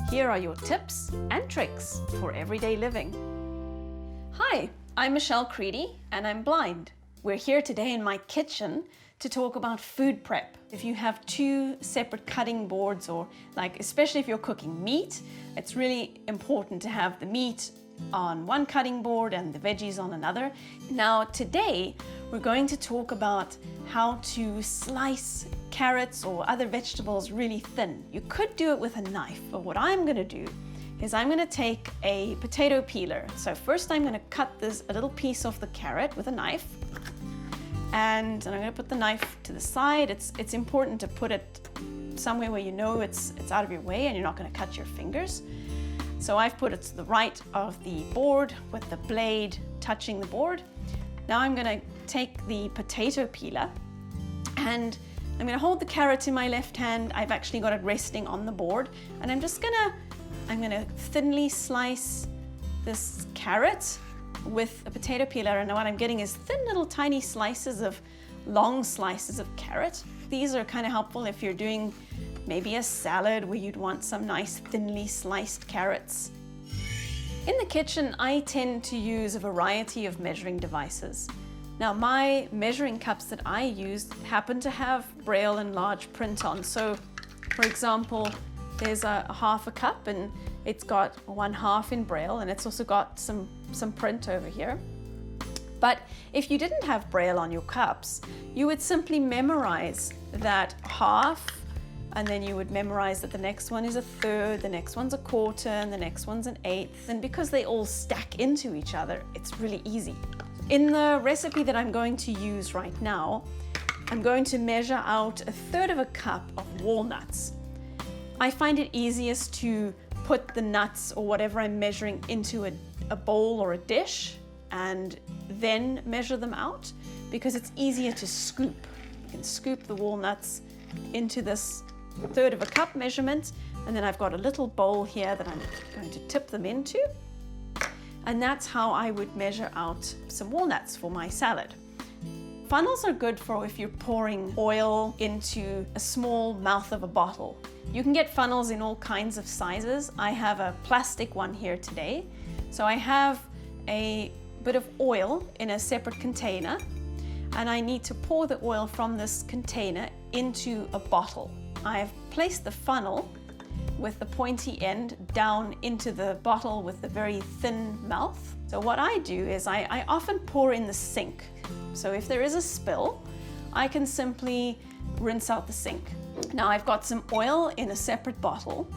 Here are your tips and tricks for everyday living. Hi, I'm Michelle Creedy and I'm blind. We're here today in my kitchen to talk about food prep. If you have two separate cutting boards, or especially if you're cooking meat, it's really important to have the meat on one cutting board and the veggies on another. Now today we're going to talk about how to slice carrots or other vegetables really thin. You could do it with a knife, but what I'm going to do is I'm going to take a potato peeler. So first I'm going to cut a little piece off the carrot with a knife, and I'm going to put the knife to the side. It's important to put it somewhere where you know it's out of your way and you're not going to cut your fingers. So I've put it to the right of the board with the blade touching the board. Now I'm going to take the potato peeler and I'm going to hold the carrot in my left hand. I've actually got it resting on the board, and I'm going to thinly slice this carrot with a potato peeler, and what I'm getting is thin little tiny long slices of carrot. These are kind of helpful if you're doing maybe a salad where you'd want some nice thinly sliced carrots. In the kitchen, I tend to use a variety of measuring devices. Now, my measuring cups that I use happen to have Braille and large print on. So, for example, there's a half a cup and it's got 1/2 in Braille, and it's also got some print over here. But if you didn't have Braille on your cups, you would simply memorize that half, and then you would memorize that the next one is a third, the next one's a quarter, and the next one's an eighth. And because they all stack into each other, it's really easy. In the recipe that I'm going to use right now, I'm going to measure out 1/3 of a cup of walnuts. I find it easiest to put the nuts or whatever I'm measuring into a bowl or a dish and then measure them out, because it's easier to scoop. You can scoop the walnuts into this 1/3 of a cup measurement, and then I've got a little bowl here that I'm going to tip them into, and that's how I would measure out some walnuts for my salad. Funnels are good for if you're pouring oil into a small mouth of a bottle. You can get funnels in all kinds of sizes. I have a plastic one here today. So I have a bit of oil in a separate container, and I need to pour the oil from this container into a bottle. I've placed the funnel with the pointy end down into the bottle with the very thin mouth. So what I do is I often pour in the sink. So if there is a spill, I can simply rinse out the sink. Now I've got some oil in a separate bottle,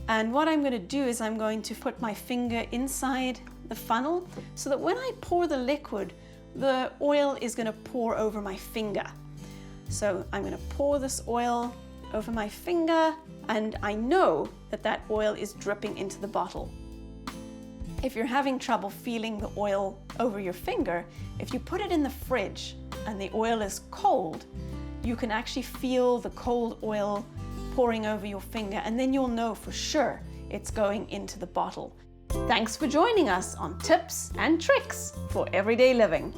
and what I'm going to do is I'm going to put my finger inside the funnel so that when I pour the liquid, the oil is going to pour over my finger. So I'm going to pour this oil over my finger, and I know that that oil is dripping into the bottle. If you're having trouble feeling the oil over your finger, if you put it in the fridge and the oil is cold, you can actually feel the cold oil pouring over your finger, and then you'll know for sure it's going into the bottle. Thanks for joining us on Tips and Tricks for Everyday Living.